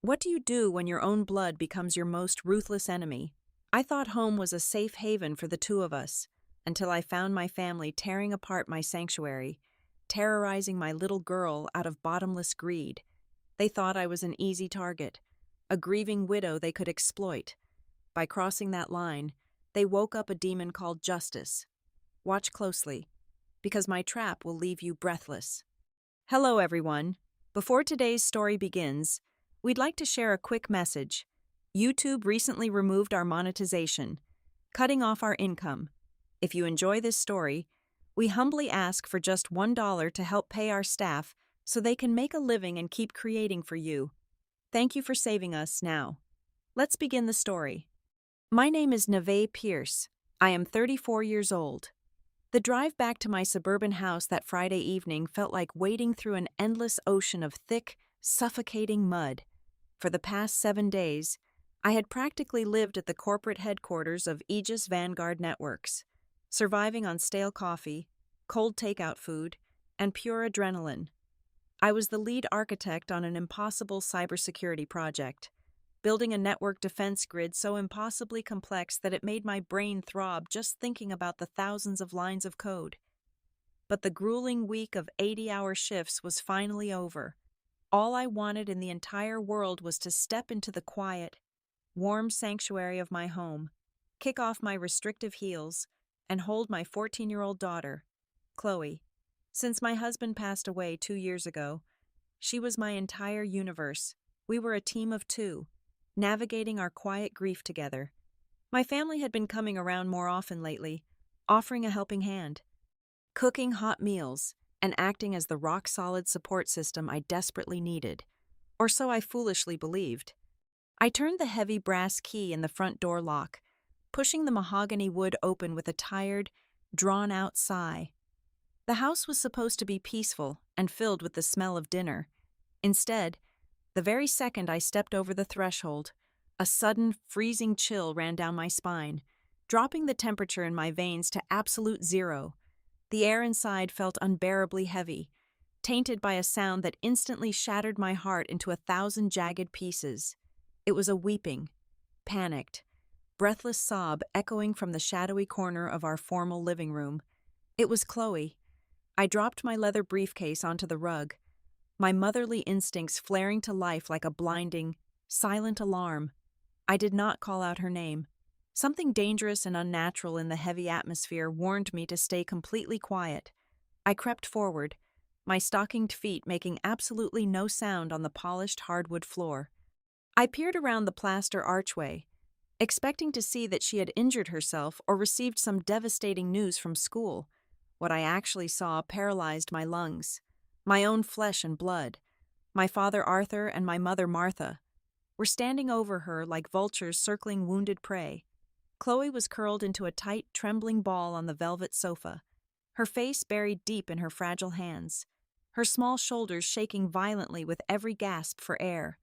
What do you do when your own blood becomes your most ruthless enemy? I thought home was a safe haven for the two of us, until I found my family tearing apart my sanctuary, terrorizing my little girl out of bottomless greed. They thought I was an easy target, a grieving widow they could exploit. By crossing that line, they woke up a demon called justice. Watch closely, because my trap will leave you breathless. Hello, everyone. Before today's story begins, we'd like to share a quick message. YouTube recently removed our monetization, cutting off our income. If you enjoy this story, we humbly ask for just $1 to help pay our staff so they can make a living and keep creating for you. Thank you for saving us now. Let's begin the story. My name is Neve Pierce. I am 34 years old. The drive back to my suburban house that Friday evening felt like wading through an endless ocean of thick, suffocating mud. For the past 7 days, I had practically lived at the corporate headquarters of Aegis Vanguard Networks, surviving on stale coffee, cold takeout food, and pure adrenaline. I was the lead architect on an impossible cybersecurity project, building a network defense grid so impossibly complex that it made my brain throb just thinking about the thousands of lines of code. But the grueling week of 80-hour shifts was finally over. All I wanted in the entire world was to step into the quiet, warm sanctuary of my home, kick off my restrictive heels, and hold my 14-year-old daughter, Chloe. Since my husband passed away 2 years ago, she was my entire universe. We were a team of two, navigating our quiet grief together. My family had been coming around more often lately, offering a helping hand, cooking hot meals, and acting as the rock-solid support system I desperately needed. Or so I foolishly believed. I turned the heavy brass key in the front door lock, pushing the mahogany wood open with a tired, drawn-out sigh. The house was supposed to be peaceful and filled with the smell of dinner. Instead, the very second I stepped over the threshold, a sudden, freezing chill ran down my spine, dropping the temperature in my veins to absolute zero. The air inside felt unbearably heavy, tainted by a sound that instantly shattered my heart into 1,000 jagged pieces. It was a weeping, panicked, breathless sob echoing from the shadowy corner of our formal living room. It was Chloe. I dropped my leather briefcase onto the rug, my motherly instincts flaring to life like a blinding, silent alarm. I did not call out her name. Something dangerous and unnatural in the heavy atmosphere warned me to stay completely quiet. I crept forward, my stockinged feet making absolutely no sound on the polished hardwood floor. I peered around the plaster archway, expecting to see that she had injured herself or received some devastating news from school. What I actually saw paralyzed my lungs. My own flesh and blood. My father Arthur and my mother Martha were standing over her like vultures circling wounded prey. Chloe was curled into a tight, trembling ball on the velvet sofa, her face buried deep in her fragile hands, her small shoulders shaking violently with every gasp for air.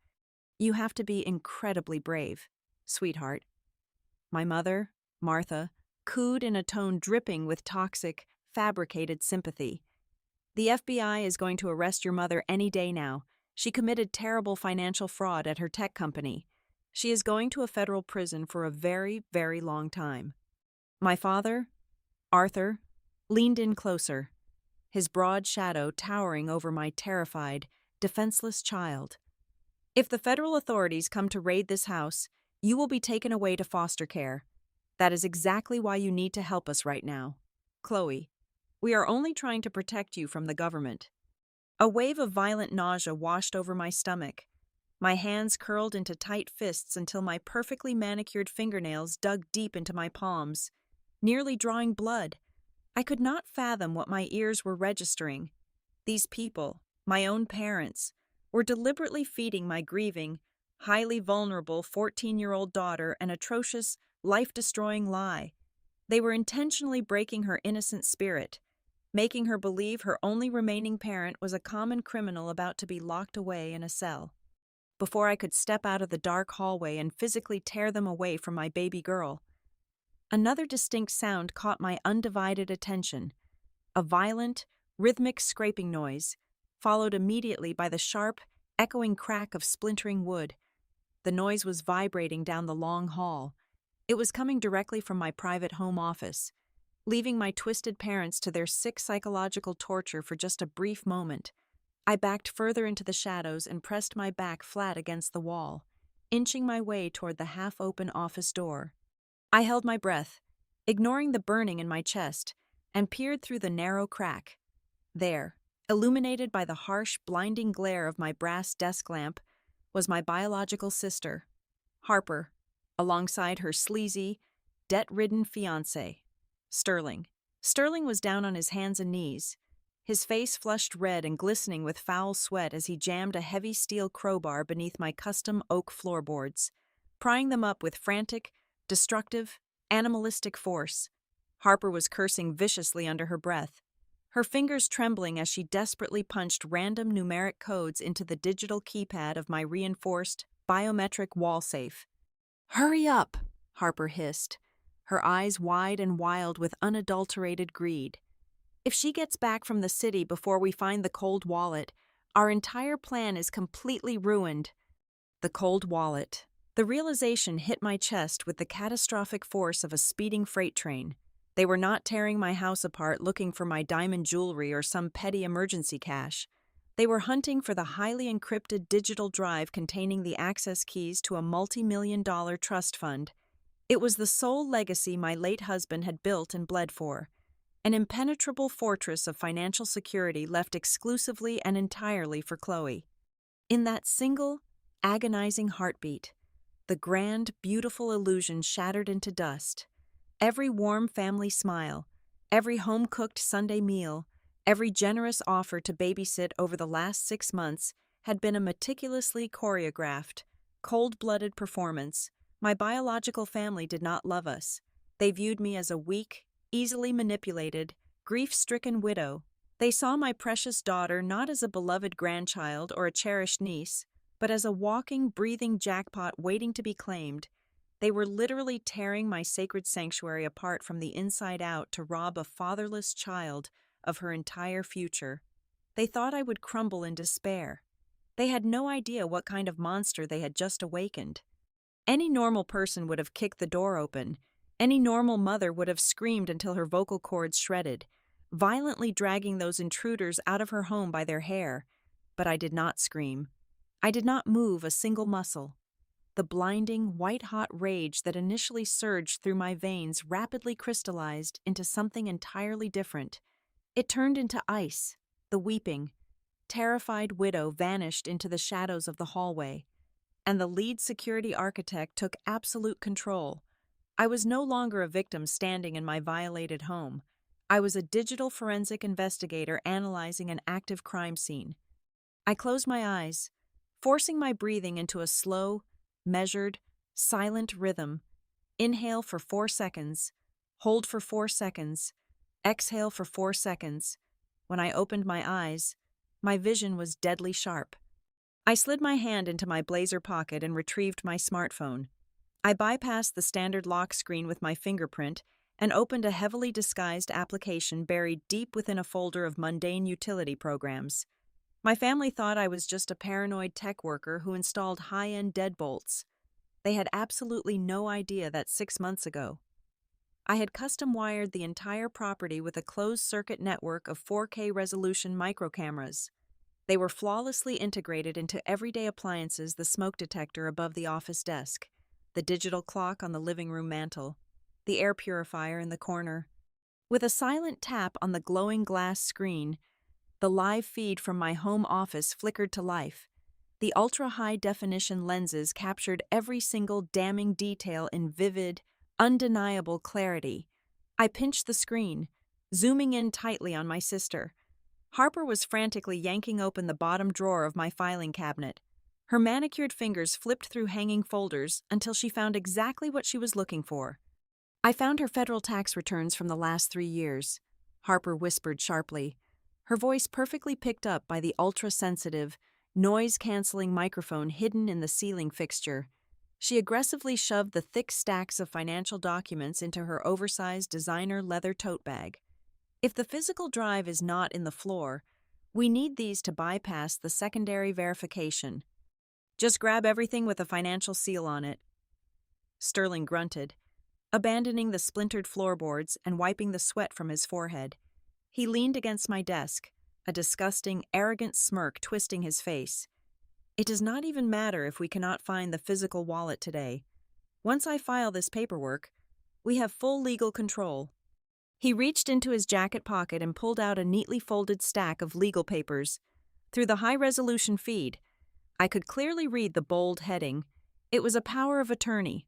You have to be incredibly brave, sweetheart. My mother, Martha, cooed in a tone dripping with toxic, fabricated sympathy. The FBI is going to arrest your mother any day now. She committed terrible financial fraud at her tech company. She is going to a federal prison for a very, very long time. My father, Arthur, leaned in closer, his broad shadow towering over my terrified, defenseless child. If the federal authorities come to raid this house, you will be taken away to foster care. That is exactly why you need to help us right now. Chloe, we are only trying to protect you from the government. A wave of violent nausea washed over my stomach. My hands curled into tight fists until my perfectly manicured fingernails dug deep into my palms, nearly drawing blood. I could not fathom what my ears were registering. These people, my own parents, were deliberately feeding my grieving, highly vulnerable 14-year-old daughter an atrocious, life-destroying lie. They were intentionally breaking her innocent spirit, making her believe her only remaining parent was a common criminal about to be locked away in a cell. Before I could step out of the dark hallway and physically tear them away from my baby girl, another distinct sound caught my undivided attention. A violent, rhythmic scraping noise, followed immediately by the sharp, echoing crack of splintering wood. The noise was vibrating down the long hall. It was coming directly from my private home office, leaving my twisted parents to their sick psychological torture for just a brief moment. I backed further into the shadows and pressed my back flat against the wall, inching my way toward the half-open office door. I held my breath, ignoring the burning in my chest, and peered through the narrow crack. There, illuminated by the harsh, blinding glare of my brass desk lamp, was my biological sister, Harper, alongside her sleazy, debt-ridden fiancé, Sterling. Sterling was down on his hands and knees, his face flushed red and glistening with foul sweat as he jammed a heavy steel crowbar beneath my custom oak floorboards, prying them up with frantic, destructive, animalistic force. Harper was cursing viciously under her breath, her fingers trembling as she desperately punched random numeric codes into the digital keypad of my reinforced, biometric wall safe. "Hurry up!" Harper hissed, her eyes wide and wild with unadulterated greed. "If she gets back from the city before we find the cold wallet, our entire plan is completely ruined." The cold wallet. The realization hit my chest with the catastrophic force of a speeding freight train. They were not tearing my house apart looking for my diamond jewelry or some petty emergency cash. They were hunting for the highly encrypted digital drive containing the access keys to a multi-million-dollar trust fund. It was the sole legacy my late husband had built and bled for, an impenetrable fortress of financial security left exclusively and entirely for Chloe. In that single, agonizing heartbeat, the grand, beautiful illusion shattered into dust. Every warm family smile, every home-cooked Sunday meal, every generous offer to babysit over the last 6 months had been a meticulously choreographed, cold-blooded performance. My biological family did not love us. They viewed me as a weak, easily manipulated, grief-stricken widow. They saw my precious daughter not as a beloved grandchild or a cherished niece, but as a walking, breathing jackpot waiting to be claimed. They were literally tearing my sacred sanctuary apart from the inside out to rob a fatherless child of her entire future. They thought I would crumble in despair. They had no idea what kind of monster they had just awakened. Any normal person would have kicked the door open. Any normal mother would have screamed until her vocal cords shredded, violently dragging those intruders out of her home by their hair. But I did not scream. I did not move a single muscle. The blinding, white-hot rage that initially surged through my veins rapidly crystallized into something entirely different. It turned into ice. The weeping, terrified widow vanished into the shadows of the hallway, and the lead security architect took absolute control. I was no longer a victim standing in my violated home. I was a digital forensic investigator analyzing an active crime scene. I closed my eyes, forcing my breathing into a slow, measured, silent rhythm. Inhale for 4 seconds, hold for 4 seconds, exhale for 4 seconds. When I opened my eyes, my vision was deadly sharp. I slid my hand into my blazer pocket and retrieved my smartphone. I bypassed the standard lock screen with my fingerprint and opened a heavily disguised application buried deep within a folder of mundane utility programs. My family thought I was just a paranoid tech worker who installed high-end deadbolts. They had absolutely no idea that 6 months ago, I had custom-wired the entire property with a closed-circuit network of 4K resolution microcameras. They were flawlessly integrated into everyday appliances: the smoke detector above the office desk, the digital clock on the living room mantel, the air purifier in the corner. With a silent tap on the glowing glass screen, the live feed from my home office flickered to life. The ultra-high-definition lenses captured every single damning detail in vivid, undeniable clarity. I pinched the screen, zooming in tightly on my sister. Harper was frantically yanking open the bottom drawer of my filing cabinet. Her manicured fingers flipped through hanging folders until she found exactly what she was looking for. "I found her federal tax returns from the last 3 years," Harper whispered sharply, her voice perfectly picked up by the ultra-sensitive, noise-canceling microphone hidden in the ceiling fixture. She aggressively shoved the thick stacks of financial documents into her oversized designer leather tote bag. "If the physical drive is not in the floor, we need these to bypass the secondary verification." Just grab everything with a financial seal on it. Sterling grunted, abandoning the splintered floorboards and wiping the sweat from his forehead. He leaned against my desk, a disgusting, arrogant smirk twisting his face. It does not even matter if we cannot find the physical wallet today. Once I file this paperwork, we have full legal control. He reached into his jacket pocket and pulled out a neatly folded stack of legal papers. Through the high-resolution feed, I could clearly read the bold heading. It was a power of attorney.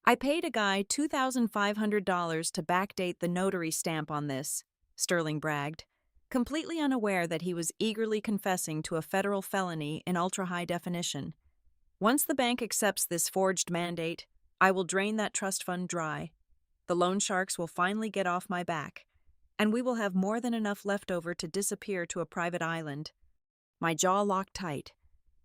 I paid a guy $2,500 to backdate the notary stamp on this, Sterling bragged, completely unaware that he was eagerly confessing to a federal felony in ultra-high definition. Once the bank accepts this forged mandate, I will drain that trust fund dry. The loan sharks will finally get off my back, and we will have more than enough left over to disappear to a private island. My jaw locked tight.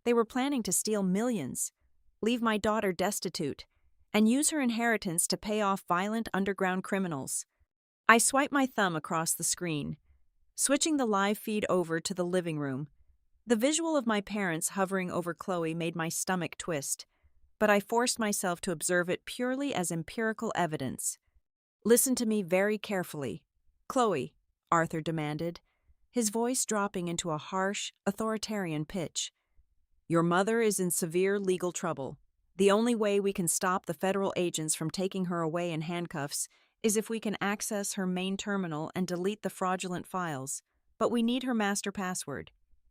They were planning to steal millions, leave my daughter destitute, and use her inheritance to pay off violent underground criminals. I swiped my thumb across the screen, switching the live feed over to the living room. The visual of my parents hovering over Chloe made my stomach twist, but I forced myself to observe it purely as empirical evidence. Listen to me very carefully. Chloe, Arthur demanded, his voice dropping into a harsh, authoritarian pitch. Your mother is in severe legal trouble. The only way we can stop the federal agents from taking her away in handcuffs is if we can access her main terminal and delete the fraudulent files. But we need her master password.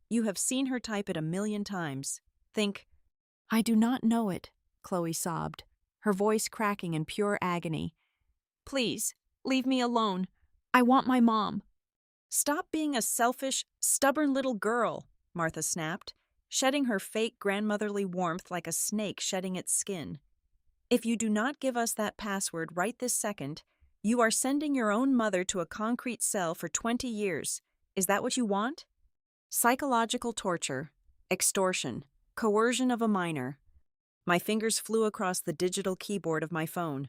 You have seen her type it 1,000,000 times. Think. I do not know it, Chloe sobbed, her voice cracking in pure agony. Please, leave me alone. I want my mom. Stop being a selfish, stubborn little girl, Martha snapped, shedding her fake grandmotherly warmth like a snake shedding its skin. If you do not give us that password right this second, you are sending your own mother to a concrete cell for 20 years. Is that what you want? Psychological torture, extortion, coercion of a minor. My fingers flew across the digital keyboard of my phone.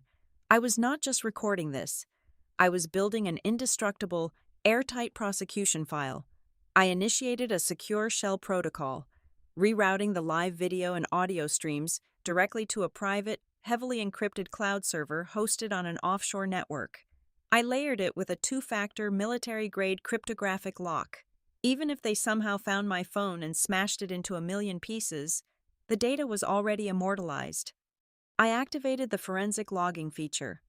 I was not just recording this. I was building an indestructible, airtight prosecution file. I initiated a secure shell protocol, rerouting the live video and audio streams directly to a private, heavily encrypted cloud server hosted on an offshore network. I layered it with a 2-factor military-grade cryptographic lock. Even if they somehow found my phone and smashed it into 1,000,000 pieces, the data was already immortalized. I activated the forensic logging feature.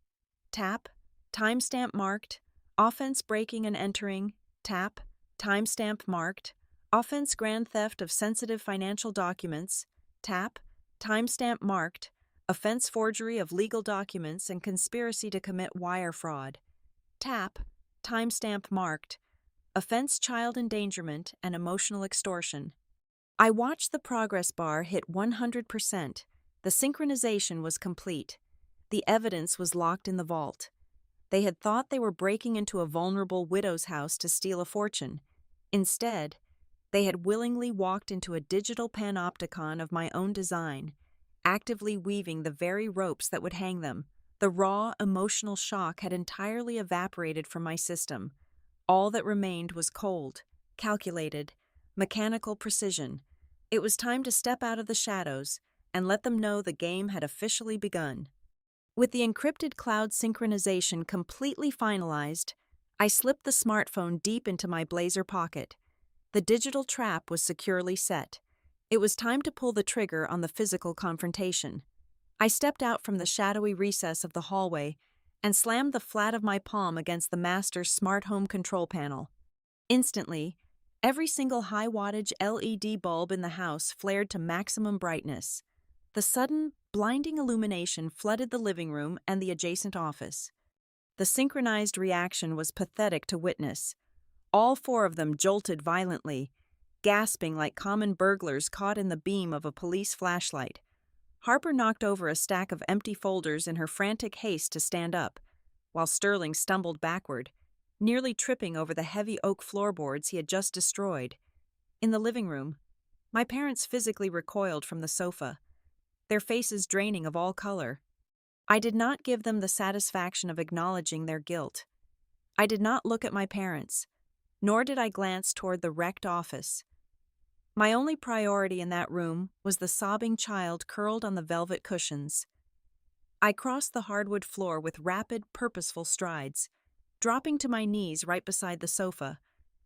Tap, timestamp marked, offense breaking and entering, tap, timestamp marked, offense grand theft of sensitive financial documents, tap, timestamp marked, offense forgery of legal documents and conspiracy to commit wire fraud, tap, timestamp marked, offense child endangerment and emotional extortion. I watched the progress bar hit 100%. The synchronization was complete. The evidence was locked in the vault. They had thought they were breaking into a vulnerable widow's house to steal a fortune. Instead, they had willingly walked into a digital panopticon of my own design, actively weaving the very ropes that would hang them. The raw, emotional shock had entirely evaporated from my system. All that remained was cold, calculated, mechanical precision. It was time to step out of the shadows and let them know the game had officially begun. With the encrypted cloud synchronization completely finalized, I slipped the smartphone deep into my blazer pocket. The digital trap was securely set. It was time to pull the trigger on the physical confrontation. I stepped out from the shadowy recess of the hallway and slammed the flat of my palm against the master's smart home control panel. Instantly, every single high-wattage LED bulb in the house flared to maximum brightness. The sudden, blinding illumination flooded the living room and the adjacent office. The synchronized reaction was pathetic to witness. All 4 of them jolted violently, gasping like common burglars caught in the beam of a police flashlight. Harper knocked over a stack of empty folders in her frantic haste to stand up, while Sterling stumbled backward, nearly tripping over the heavy oak floorboards he had just destroyed. In the living room, my parents physically recoiled from the sofa, their faces draining of all color. I did not give them the satisfaction of acknowledging their guilt. I did not look at my parents, nor did I glance toward the wrecked office. My only priority in that room was the sobbing child curled on the velvet cushions. I crossed the hardwood floor with rapid, purposeful strides. Dropping to my knees right beside the sofa,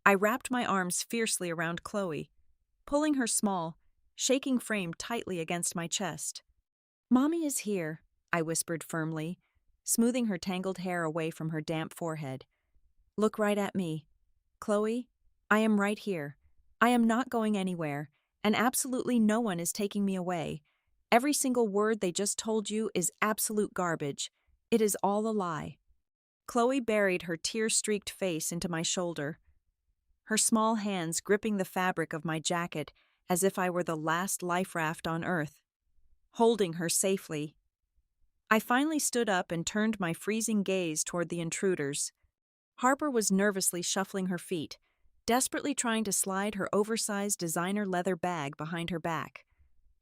I wrapped my arms fiercely around Chloe, pulling her small, shaking frame tightly against my chest. "Mommy is here," I whispered firmly, smoothing her tangled hair away from her damp forehead. "Look right at me. Chloe, I am right here. I am not going anywhere, and absolutely no one is taking me away. Every single word they just told you is absolute garbage. It is all a lie." Chloe buried her tear-streaked face into my shoulder, her small hands gripping the fabric of my jacket as if I were the last life raft on Earth, holding her safely. I finally stood up and turned my freezing gaze toward the intruders. Harper was nervously shuffling her feet, desperately trying to slide her oversized designer leather bag behind her back.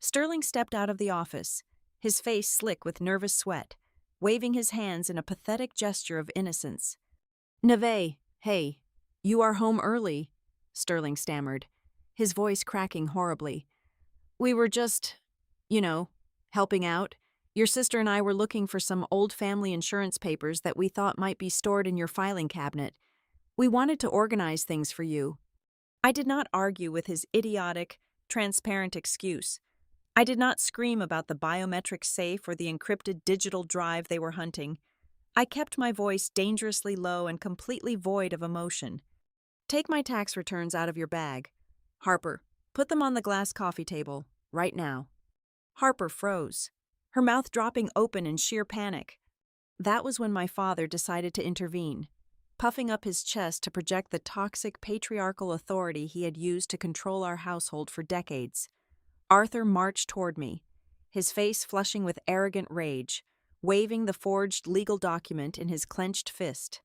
Sterling stepped out of the office, his face slick with nervous sweat, waving his hands in a pathetic gesture of innocence. "Neve, hey, you are home early," Sterling stammered, his voice cracking horribly. "We were just, helping out. Your sister and I were looking for some old family insurance papers that we thought might be stored in your filing cabinet. We wanted to organize things for you." I did not argue with his idiotic, transparent excuse. I did not scream about the biometric safe or the encrypted digital drive they were hunting. I kept my voice dangerously low and completely void of emotion. "Take my tax returns out of your bag. Harper, put them on the glass coffee table, right now." Harper froze, her mouth dropping open in sheer panic. That was when my father decided to intervene, puffing up his chest to project the toxic patriarchal authority he had used to control our household for decades. Arthur marched toward me, his face flushing with arrogant rage, waving the forged legal document in his clenched fist.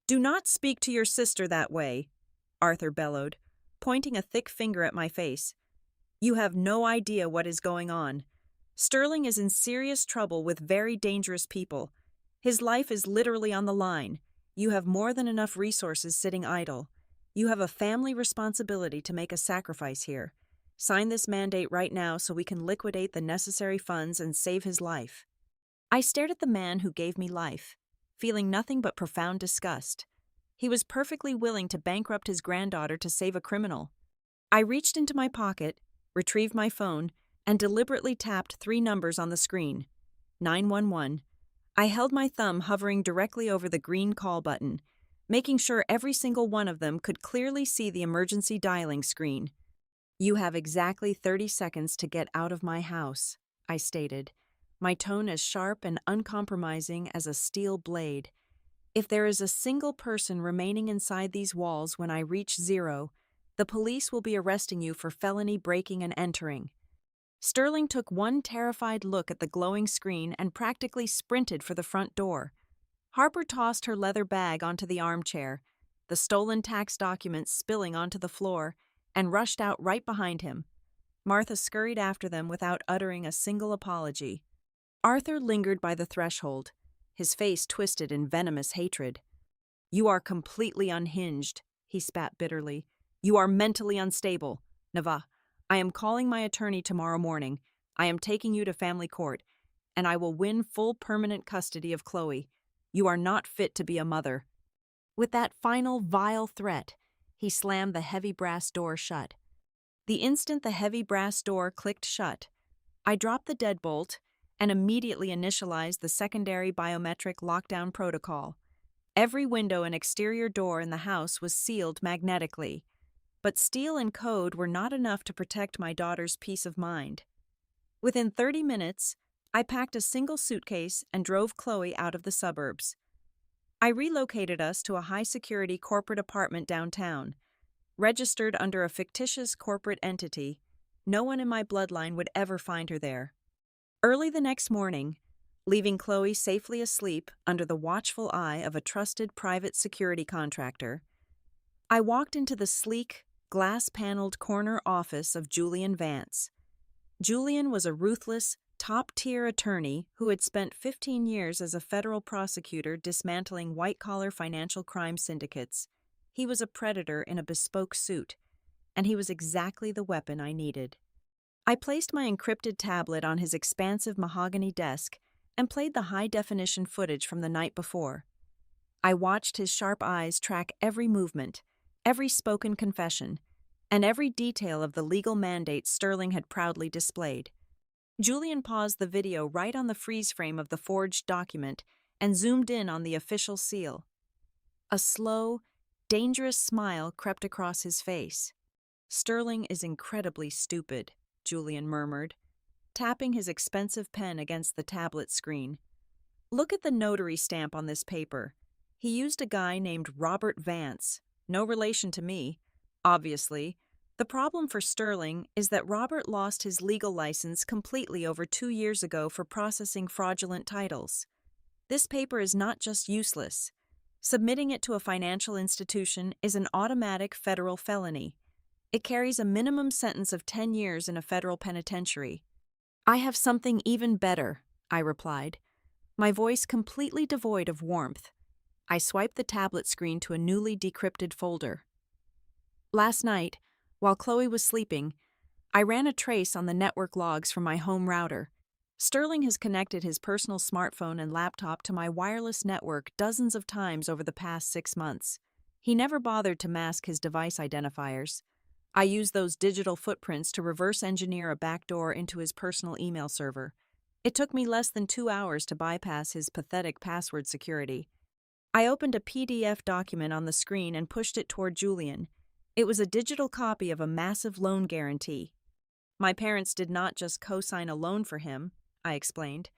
"Do not speak to your sister that way," Arthur bellowed, pointing a thick finger at my face. "You have no idea what is going on. Sterling is in serious trouble with very dangerous people. His life is literally on the line. You have more than enough resources sitting idle. You have a family responsibility to make a sacrifice here. Sign this mandate right now so we can liquidate the necessary funds and save his life." I stared at the man who gave me life, feeling nothing but profound disgust. He was perfectly willing to bankrupt his granddaughter to save a criminal. I reached into my pocket, retrieved my phone, and deliberately tapped 3 numbers on the screen. 911. I held my thumb hovering directly over the green call button, making sure every single one of them could clearly see the emergency dialing screen. "You have exactly 30 seconds to get out of my house," I stated, my tone as sharp and uncompromising as a steel blade. "If there is a single person remaining inside these walls when I reach 0, the police will be arresting you for felony breaking and entering." Sterling took one terrified look at the glowing screen and practically sprinted for the front door. Harper tossed her leather bag onto the armchair, the stolen tax documents spilling onto the floor, and rushed out right behind him. Martha scurried after them without uttering a single apology. Arthur lingered by the threshold, his face twisted in venomous hatred. "You are completely unhinged," he spat bitterly. "You are mentally unstable. Neva, I am calling my attorney tomorrow morning. I am taking you to family court, and I will win full permanent custody of Chloe. You are not fit to be a mother." With that final vile threat, he slammed the heavy brass door shut. The instant the heavy brass door clicked shut, I dropped the deadbolt and immediately initialized the secondary biometric lockdown protocol. Every window and exterior door in the house was sealed magnetically, but steel and code were not enough to protect my daughter's peace of mind. Within 30 minutes, I packed a single suitcase and drove Chloe out of the suburbs. I relocated us to a high-security corporate apartment downtown. Registered under a fictitious corporate entity, no one in my bloodline would ever find her there. Early the next morning, leaving Chloe safely asleep under the watchful eye of a trusted private security contractor, I walked into the sleek, glass-paneled corner office of Julian Vance. Julian was a ruthless, top-tier attorney who had spent 15 years as a federal prosecutor dismantling white-collar financial crime syndicates. He was a predator in a bespoke suit, and he was exactly the weapon I needed. I placed my encrypted tablet on his expansive mahogany desk and played the high-definition footage from the night before. I watched his sharp eyes track every movement, every spoken confession, and every detail of the legal mandate Sterling had proudly displayed. Julian paused the video right on the freeze frame of the forged document and zoomed in on the official seal. A slow, dangerous smile crept across his face. "Sterling is incredibly stupid," Julian murmured, tapping his expensive pen against the tablet screen. "Look at the notary stamp on this paper. He used a guy named Robert Vance, no relation to me, obviously. The problem for Sterling is that Robert lost his legal license completely over 2 years ago for processing fraudulent titles. This paper is not just useless. Submitting it to a financial institution is an automatic federal felony. It carries a minimum sentence of 10 years in a federal penitentiary." "I have something even better," I replied, my voice completely devoid of warmth. I swiped the tablet screen to a newly decrypted folder. "Last night, while Chloe was sleeping, I ran a trace on the network logs from my home router. Sterling has connected his personal smartphone and laptop to my wireless network dozens of times over the past 6 months. He never bothered to mask his device identifiers. I used those digital footprints to reverse engineer a backdoor into his personal email server. It took me less than 2 hours to bypass his pathetic password security. I opened a PDF document on the screen and pushed it toward Julian. It was a digital copy of a massive loan guarantee. My parents did not just co-sign a loan for him, I explained,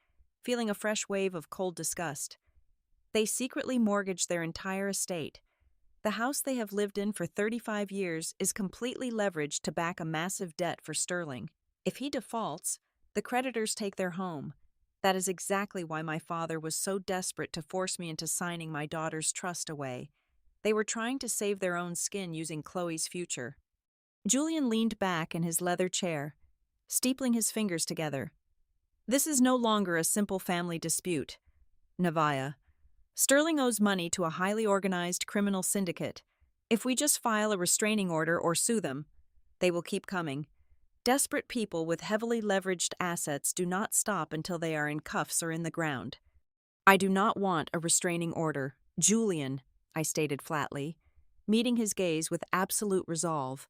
feeling a fresh wave of cold disgust. They secretly mortgaged their entire estate. The house they have lived in for 35 years is completely leveraged to back a massive debt for Sterling. If he defaults, the creditors take their home. That is exactly why my father was so desperate to force me into signing my daughter's trust away. They were trying to save their own skin using Chloe's future. Julian leaned back in his leather chair, steepling his fingers together. "This is no longer a simple family dispute, Navaya. Sterling owes money to a highly organized criminal syndicate. If we just file a restraining order or sue them, they will keep coming. Desperate people with heavily leveraged assets do not stop until they are in cuffs or in the ground. I do not want a restraining order, Julian," I stated flatly, meeting his gaze with absolute resolve.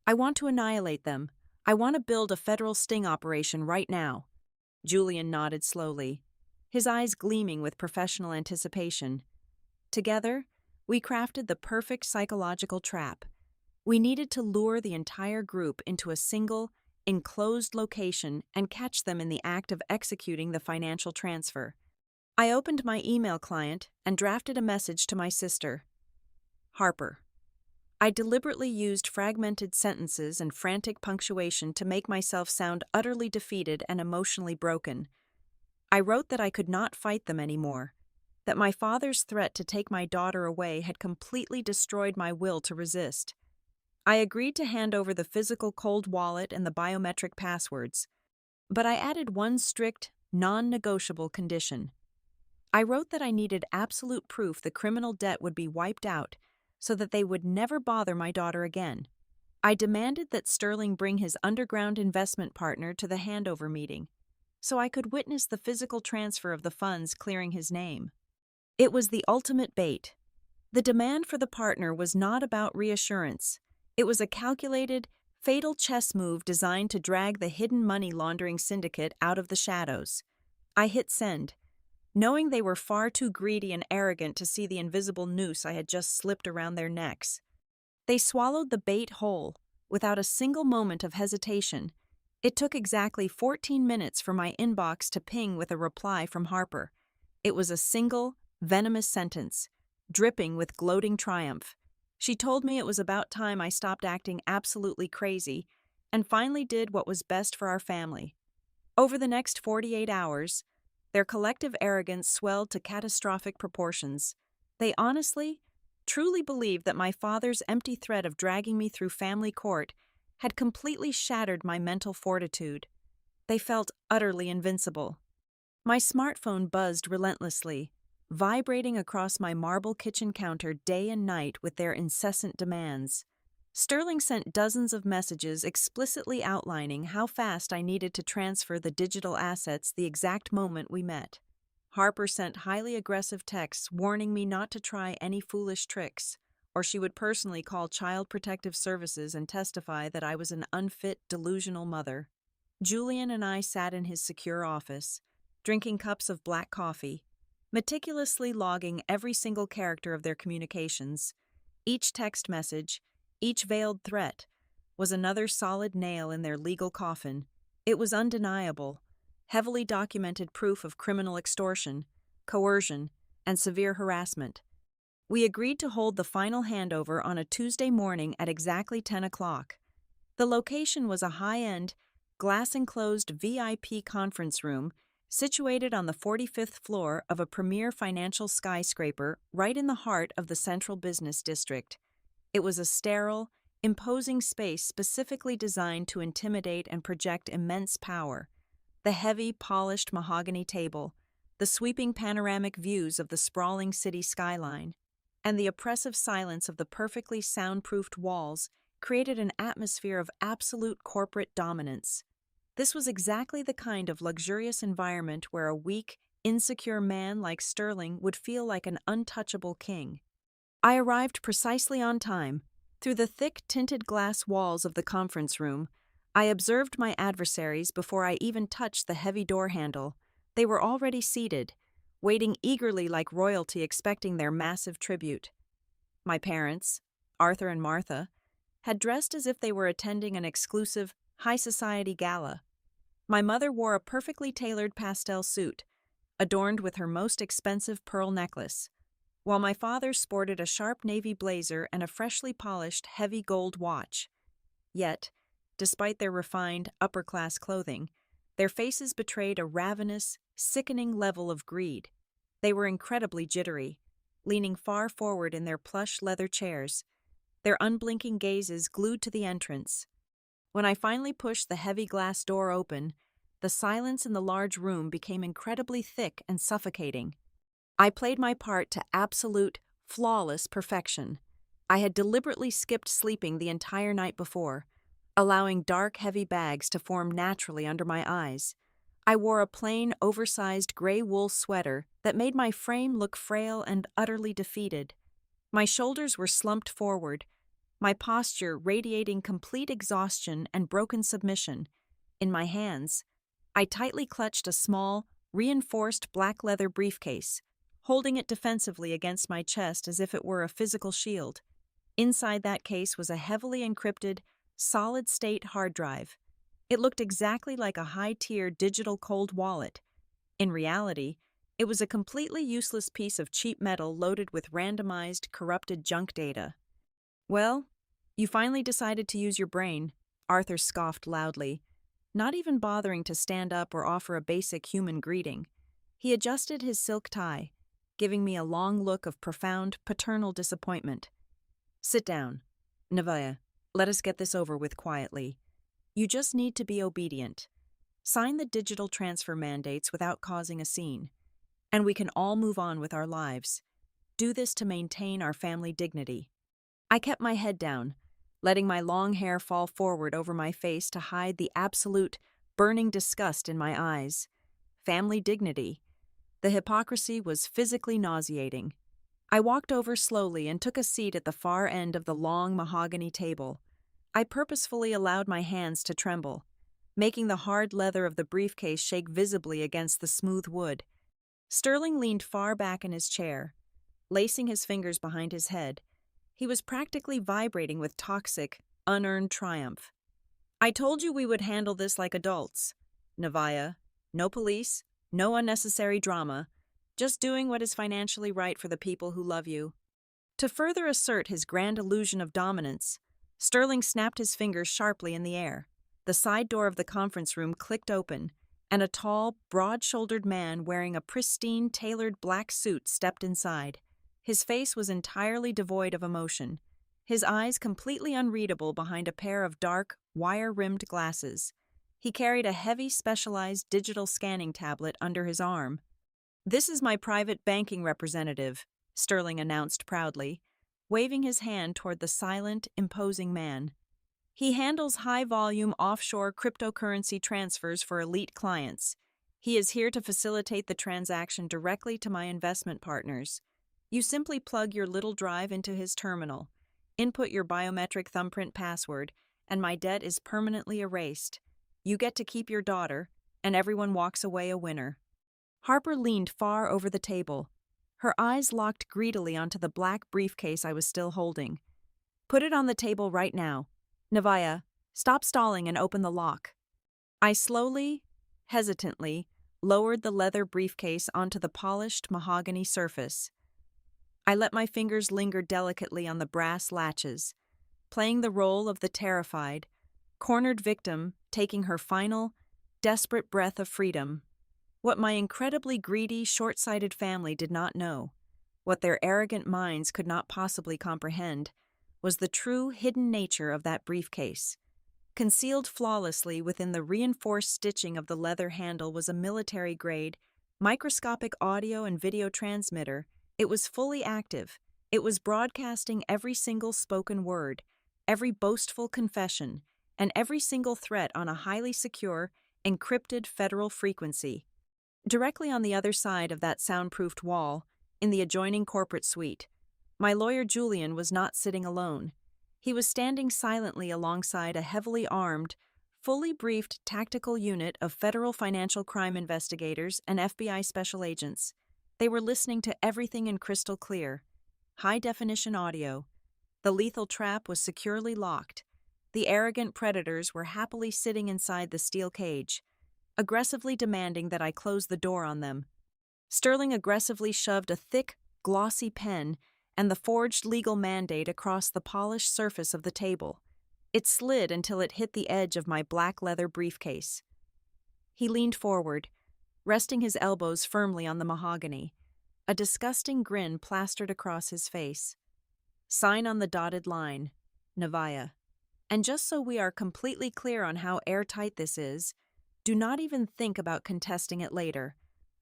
"I want to annihilate them. I want to build a federal sting operation right now." Julian nodded slowly, his eyes gleaming with professional anticipation. Together, we crafted the perfect psychological trap. We needed to lure the entire group into a single, enclosed location and catch them in the act of executing the financial transfer. I opened my email client and drafted a message to my sister. "Harper." I deliberately used fragmented sentences and frantic punctuation to make myself sound utterly defeated and emotionally broken. I wrote that I could not fight them anymore, that my father's threat to take my daughter away had completely destroyed my will to resist. I agreed to hand over the physical cold wallet and the biometric passwords, but I added one strict, non-negotiable condition. I wrote that I needed absolute proof the criminal debt would be wiped out so that they would never bother my daughter again. I demanded that Sterling bring his underground investment partner to the handover meeting, so I could witness the physical transfer of the funds clearing his name. It was the ultimate bait. The demand for the partner was not about reassurance. It was a calculated, fatal chess move designed to drag the hidden money laundering syndicate out of the shadows. I hit send, knowing they were far too greedy and arrogant to see the invisible noose I had just slipped around their necks. They swallowed the bait whole, without a single moment of hesitation. It took exactly 14 minutes for my inbox to ping with a reply from Harper. It was a single, venomous sentence, dripping with gloating triumph. She told me it was about time I stopped acting absolutely crazy and finally did what was best for our family. Over the next 48 hours, their collective arrogance swelled to catastrophic proportions. They honestly, truly believed that my father's empty threat of dragging me through family court had completely shattered my mental fortitude. They felt utterly invincible. My smartphone buzzed relentlessly, vibrating across my marble kitchen counter day and night with their incessant demands. Sterling sent dozens of messages explicitly outlining how fast I needed to transfer the digital assets the exact moment we met. Harper sent highly aggressive texts warning me not to try any foolish tricks, or she would personally call Child Protective Services and testify that I was an unfit, delusional mother. Julian and I sat in his secure office, drinking cups of black coffee, meticulously logging every single character of their communications. Each text message, each veiled threat, was another solid nail in their legal coffin. It was undeniable, heavily documented proof of criminal extortion, coercion, and severe harassment. We agreed to hold the final handover on a Tuesday morning at exactly 10 o'clock. The location was a high-end, glass-enclosed VIP conference room situated on the 45th floor of a premier financial skyscraper right in the heart of the central business district. It was a sterile, imposing space specifically designed to intimidate and project immense power. The heavy, polished mahogany table, the sweeping panoramic views of the sprawling city skyline, and the oppressive silence of the perfectly soundproofed walls created an atmosphere of absolute corporate dominance. This was exactly the kind of luxurious environment where a weak, insecure man like Sterling would feel like an untouchable king. I arrived precisely on time. Through the thick, tinted glass walls of the conference room, I observed my adversaries before I even touched the heavy door handle. They were already seated, waiting eagerly like royalty expecting their massive tribute. My parents, Arthur and Martha, had dressed as if they were attending an exclusive, high-society gala. My mother wore a perfectly tailored pastel suit, adorned with her most expensive pearl necklace, while my father sported a sharp navy blazer and a freshly polished heavy gold watch. Yet, despite their refined, upper-class clothing, their faces betrayed a ravenous, sickening level of greed. They were incredibly jittery, leaning far forward in their plush leather chairs, their unblinking gazes glued to the entrance. When I finally pushed the heavy glass door open, the silence in the large room became incredibly thick and suffocating. I played my part to absolute, flawless perfection. I had deliberately skipped sleeping the entire night before, allowing dark, heavy bags to form naturally under my eyes. I wore a plain, oversized gray wool sweater that made my frame look frail and utterly defeated. My shoulders were slumped forward, my posture radiating complete exhaustion and broken submission. In my hands, I tightly clutched a small, reinforced black leather briefcase, holding it defensively against my chest as if it were a physical shield. Inside that case was a heavily encrypted, solid-state hard drive. It looked exactly like a high-tier digital cold wallet. In reality, it was a completely useless piece of cheap metal loaded with randomized, corrupted junk data. "Well, you finally decided to use your brain," Arthur scoffed loudly, not even bothering to stand up or offer a basic human greeting. He adjusted his silk tie, giving me a long look of profound, paternal disappointment. "Sit down. Nevaeh, let us get this over with quietly. You just need to be obedient. Sign the digital transfer mandates without causing a scene, and we can all move on with our lives. Do this to maintain our family dignity." I kept my head down, letting my long hair fall forward over my face to hide the absolute, burning disgust in my eyes. Family dignity. The hypocrisy was physically nauseating. I walked over slowly and took a seat at the far end of the long mahogany table. I purposefully allowed my hands to tremble, making the hard leather of the briefcase shake visibly against the smooth wood. Sterling leaned far back in his chair, lacing his fingers behind his head. He was practically vibrating with toxic, unearned triumph. "I told you we would handle this like adults, Nevaeh. No police, no unnecessary drama, just doing what is financially right for the people who love you." To further assert his grand illusion of dominance, Sterling snapped his fingers sharply in the air. The side door of the conference room clicked open, and a tall, broad-shouldered man wearing a pristine, tailored black suit stepped inside. His face was entirely devoid of emotion, his eyes completely unreadable behind a pair of dark, wire-rimmed glasses. He carried a heavy, specialized digital scanning tablet under his arm. "This is my private banking representative," Sterling announced proudly. waving his hand toward the silent, imposing man. He handles high-volume offshore cryptocurrency transfers for elite clients. He is here to facilitate the transaction directly to my investment partners. You simply plug your little drive into his terminal, input your biometric thumbprint password, and my debt is permanently erased. You get to keep your daughter, and everyone walks away a winner. Harper leaned far over the table. Her eyes locked greedily onto the black briefcase I was still holding. Put it on the table right now. Nevaeh, stop stalling and open the lock. I slowly, hesitantly, lowered the leather briefcase onto the polished mahogany surface. I let my fingers linger delicately on the brass latches, playing the role of the terrified, cornered victim taking her final, desperate breath of freedom. What my incredibly greedy, short-sighted family did not know, what their arrogant minds could not possibly comprehend, was the true hidden nature of that briefcase. Concealed flawlessly within the reinforced stitching of the leather handle was a military-grade, microscopic audio and video transmitter. It was fully active. It was broadcasting every single spoken word, every boastful confession, and every single threat on a highly secure, encrypted federal frequency. Directly on the other side of that soundproofed wall, in the adjoining corporate suite, my lawyer Julian was not sitting alone. He was standing silently alongside a heavily armed, fully briefed tactical unit of federal financial crime investigators and FBI special agents. They were listening to everything in crystal clear, high-definition audio. The lethal trap was securely locked. The arrogant predators were happily sitting inside the steel cage, aggressively demanding that I close the door on them. Sterling aggressively shoved a thick, glossy pen and the forged legal mandate across the polished surface of the table. It slid until it hit the edge of my black leather briefcase. He leaned forward, resting his elbows firmly on the mahogany. A disgusting grin plastered across his face. Sign on the dotted line, Nevaeh. And just so we are completely clear on how airtight this is, do not even think about contesting it later.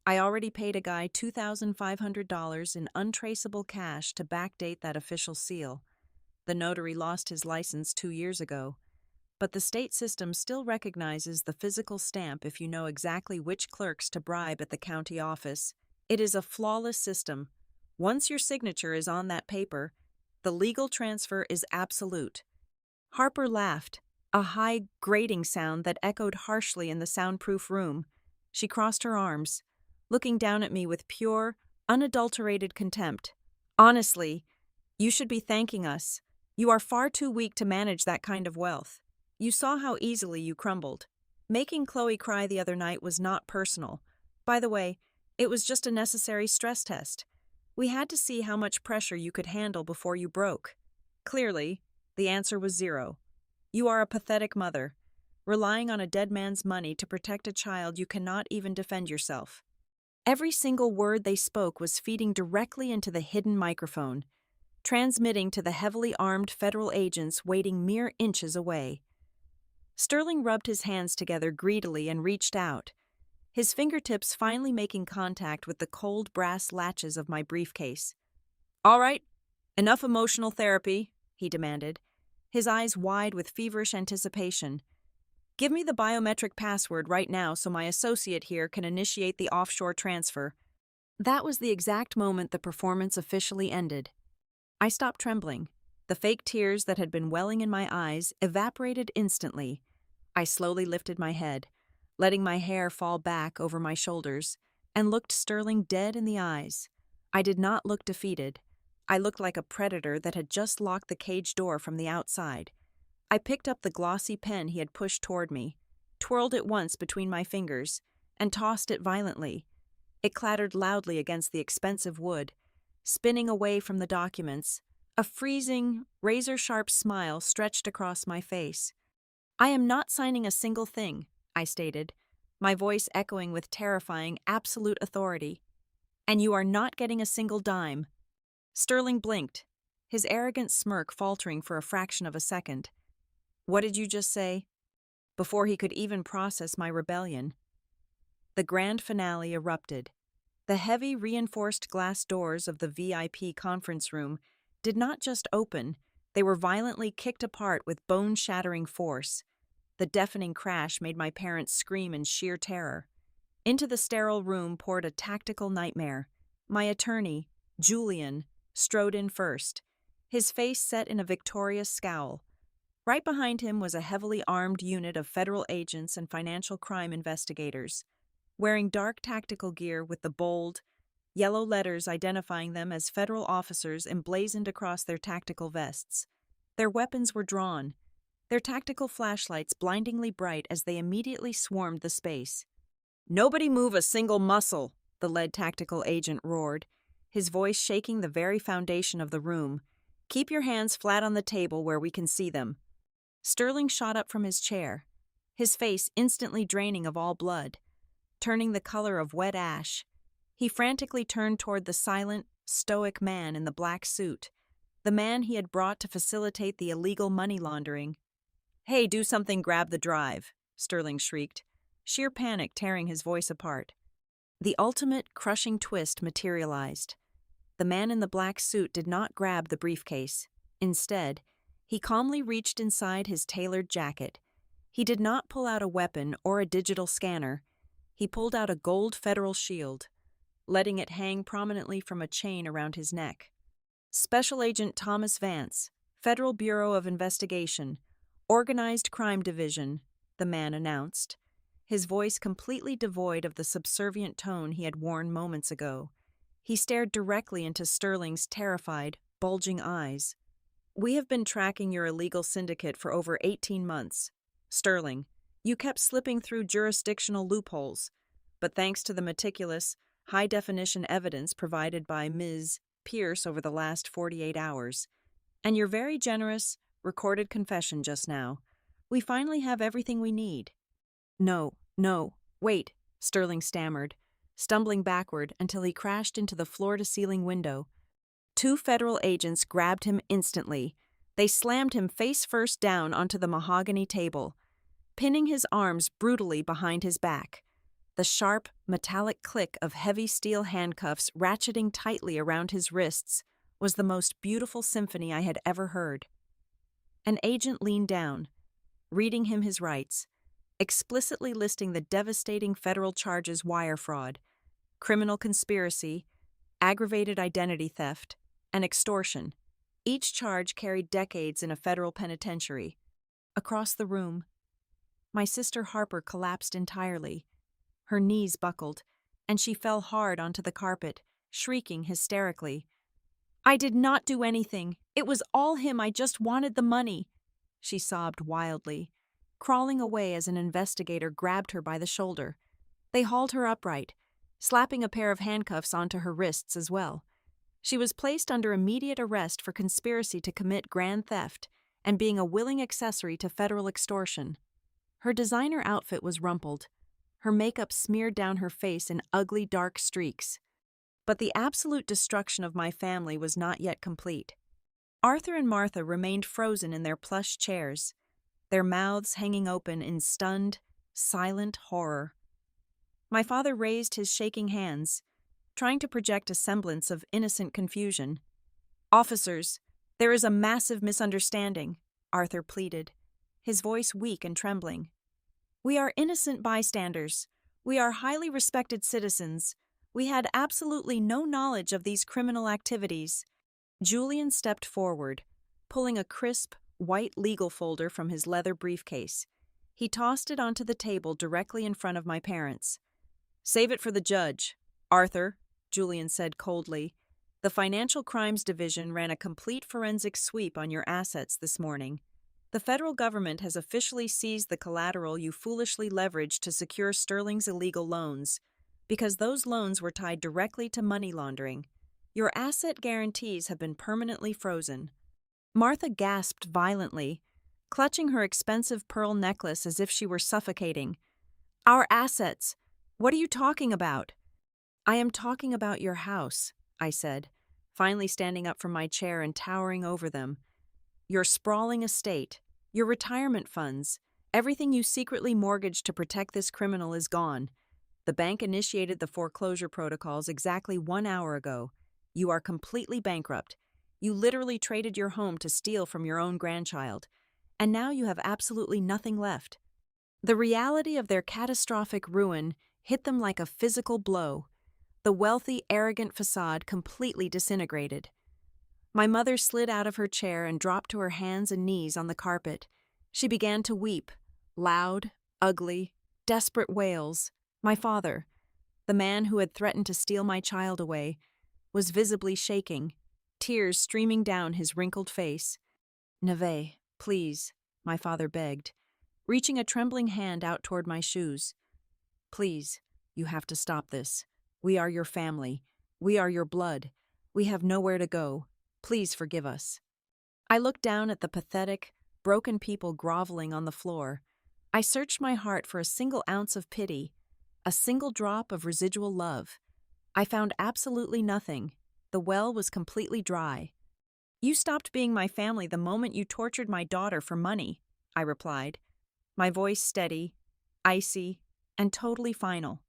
I already paid a guy $2,500 in untraceable cash to backdate that official seal. The notary lost his license 2 years ago. But the state system still recognizes the physical stamp if you know exactly which clerks to bribe at the county office. It is a flawless system. Once your signature is on that paper, the legal transfer is absolute. Harper laughed, a high, grating sound that echoed harshly in the soundproof room. She crossed her arms, looking down at me with pure, unadulterated contempt. Honestly, you should be thanking us. You are far too weak to manage that kind of wealth. You saw how easily you crumbled. Making Chloe cry the other night was not personal. By the way, it was just a necessary stress test. We had to see how much pressure you could handle before you broke. Clearly, the answer was 0. You are a pathetic mother, relying on a dead man's money to protect a child you cannot even defend yourself. Every single word they spoke was feeding directly into the hidden microphone, transmitting to the heavily armed federal agents waiting mere inches away. Sterling rubbed his hands together greedily and reached out, his fingertips finally making contact with the cold brass latches of my briefcase. "All right, enough emotional therapy," he demanded, his eyes wide with feverish anticipation. "Give me the biometric password right now so my associate here can initiate the offshore transfer." That was the exact moment the performance officially ended. I stopped trembling. The fake tears that had been welling in my eyes evaporated instantly. I slowly lifted my head, letting my hair fall back over my shoulders, and looked Sterling dead in the eyes. I did not look defeated. I looked like a predator that had just locked the cage door from the outside. I picked up the glossy pen he had pushed toward me, twirled it once between my fingers, and tossed it violently. It clattered loudly against the expensive wood, spinning away from the documents. A freezing, razor-sharp smile stretched across my face. "I am not signing a single thing," I stated, my voice echoing with terrifying, absolute authority. "And you are not getting a single dime." Sterling blinked, his arrogant smirk faltering for a fraction of a second. "What did you just say?" Before he could even process my rebellion, the grand finale erupted. The heavy, reinforced glass doors of the VIP conference room did not just open, they were violently kicked apart with bone-shattering force. The deafening crash made my parents scream in sheer terror. Into the sterile room poured a tactical nightmare. My attorney, Julian, strode in first, his face set in a victorious scowl. Right behind him was a heavily armed unit of federal agents and financial crime investigators, wearing dark tactical gear with the bold, yellow letters identifying them as federal officers emblazoned across their tactical vests. Their weapons were drawn, their tactical flashlights blindingly bright as they immediately swarmed the space. "Nobody move a single muscle," the lead tactical agent roared, his voice shaking the very foundation of the room. "Keep your hands flat on the table where we can see them." Sterling shot up from his chair, his face instantly draining of all blood, turning the color of wet ash. He frantically turned toward the silent, stoic man in the black suit, the man he had brought to facilitate the illegal money laundering. "Hey, do something, grab the drive," Sterling shrieked, sheer panic tearing his voice apart. The ultimate, crushing twist materialized. The man in the black suit did not grab the briefcase. Instead, he calmly reached inside his tailored jacket. He did not pull out a weapon or a digital scanner. He pulled out a gold federal shield, letting it hang prominently from a chain around his neck. "Special Agent Thomas Vance, Federal Bureau of Investigation, Organized Crime Division," the man announced, his voice completely devoid of the subservient tone he had worn moments ago. He stared directly into Sterling's terrified, bulging eyes. "We have been tracking your illegal syndicate for over 18 months. Sterling, you kept slipping through jurisdictional loopholes, but thanks to the meticulous, high-definition evidence provided by Ms. Pierce over the last 48 hours, and your very generous, recorded confession just now, we finally have everything we need." No, wait," Sterling stammered, stumbling backward until he crashed into the floor-to-ceiling window. Two federal agents grabbed him instantly. They slammed him face-first down onto the mahogany table, pinning his arms brutally behind his back. The sharp, metallic click of heavy steel handcuffs ratcheting tightly around his wrists was the most beautiful symphony I had ever heard. An agent leaned down, reading him his rights, explicitly listing the devastating federal charges: wire fraud, criminal conspiracy, aggravated identity theft, and extortion. Each charge carried decades in a federal penitentiary. Across the room, my sister Harper collapsed entirely. Her knees buckled, and she fell hard onto the carpet, shrieking hysterically. "I did not do anything. It was all him. I just wanted the money," she sobbed wildly, crawling away as an investigator grabbed her by the shoulder. They hauled her upright, slapping a pair of handcuffs onto her wrists as well. She was placed under immediate arrest for conspiracy to commit grand theft and being a willing accessory to federal extortion. Her designer outfit was rumpled, her makeup smeared down her face in ugly dark streaks. But the absolute destruction of my family was not yet complete. Arthur and Martha remained frozen in their plush chairs, their mouths hanging open in stunned, silent horror. My father raised his shaking hands, trying to project a semblance of innocent confusion. "Officers, there is a massive misunderstanding," Arthur pleaded, his voice weak and trembling. "We are innocent bystanders. We are highly respected citizens. We had absolutely no knowledge of these criminal activities." Julian stepped forward, pulling a crisp, white legal folder from his leather briefcase. He tossed it onto the table directly in front of my parents. "Save it for the judge. Arthur," Julian said coldly, "the Financial Crimes Division ran a complete forensic sweep on your assets this morning. The federal government has officially seized the collateral you foolishly leveraged to secure Sterling's illegal loans, because those loans were tied directly to money laundering. Your asset guarantees have been permanently frozen." Martha gasped violently, clutching her expensive pearl necklace as if she were suffocating. "Our assets? What are you talking about?" "I am talking about your house," I said, finally standing up from my chair and towering over them. "Your sprawling estate, your retirement funds, everything you secretly mortgaged to protect this criminal is gone. The bank initiated the foreclosure protocols exactly 1 hour ago. You are completely bankrupt. You literally traded your home to steal from your own grandchild, and now you have absolutely nothing left. The reality of their catastrophic ruin hit them like a physical blow. The wealthy, arrogant facade completely disintegrated. My mother slid out of her chair and dropped to her hands and knees on the carpet. She began to weep, loud, ugly, desperate wails. My father, the man who had threatened to steal my child away, was visibly shaking, tears streaming down his wrinkled face. "Neve, please," my father begged, reaching a trembling hand out toward my shoes. "Please, you have to stop this. We are your family. We are your blood. We have nowhere to go. Please forgive us." I looked down at the pathetic, broken people groveling on the floor. I searched my heart for a single ounce of pity, a single drop of residual love. I found absolutely nothing. The well was completely dry. "You stopped being my family the moment you tortured my daughter for money," I replied, my voice steady, icy, and totally final.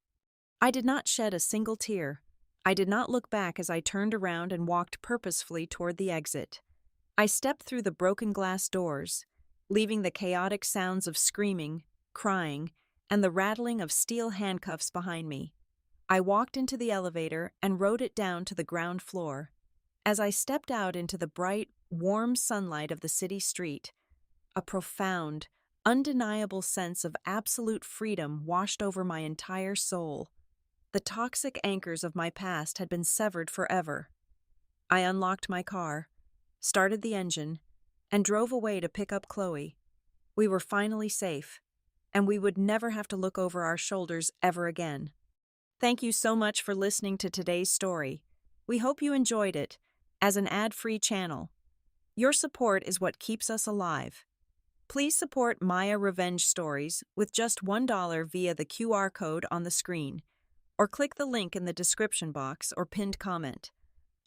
I did not shed a single tear. I did not look back as I turned around and walked purposefully toward the exit. I stepped through the broken glass doors, leaving the chaotic sounds of screaming, crying, and the rattling of steel handcuffs behind me. I walked into the elevator and rode it down to the ground floor. As I stepped out into the bright, warm sunlight of the city street, a profound, undeniable sense of absolute freedom washed over my entire soul. The toxic anchors of my past had been severed forever. I unlocked my car, started the engine, and drove away to pick up Chloe. We were finally safe, and we would never have to look over our shoulders ever again. Thank you so much for listening to today's story. We hope you enjoyed it. As an ad-free channel, your support is what keeps us alive. Please support Maya Revenge Stories with just $1 via the QR code on the screen, or click the link in the description box or pinned comment.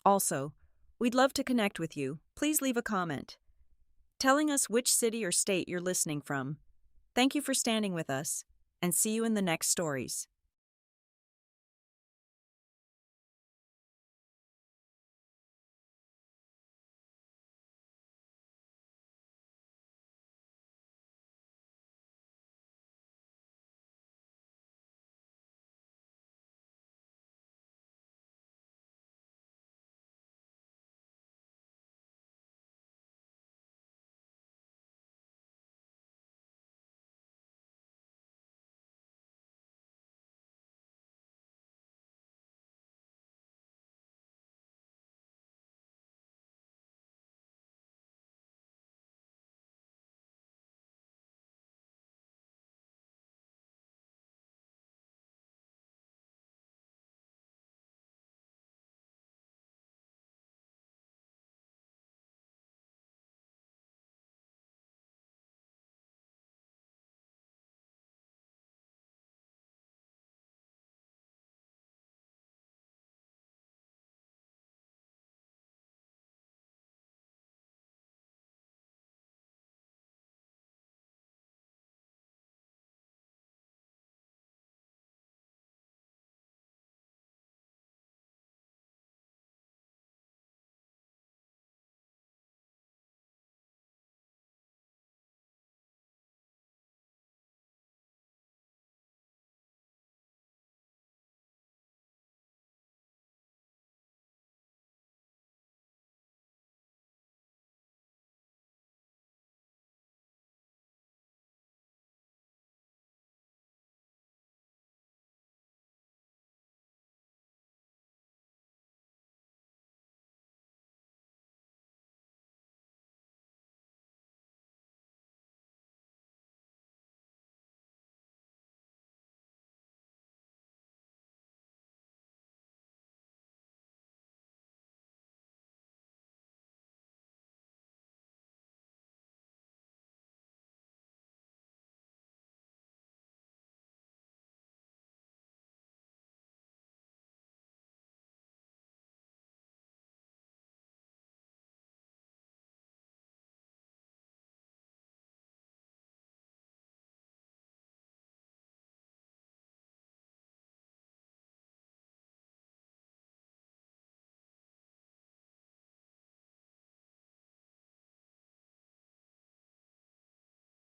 Also, we'd love to connect with you. Please leave a comment telling us which city or state you're listening from. Thank you for standing with us, and see you in the next stories.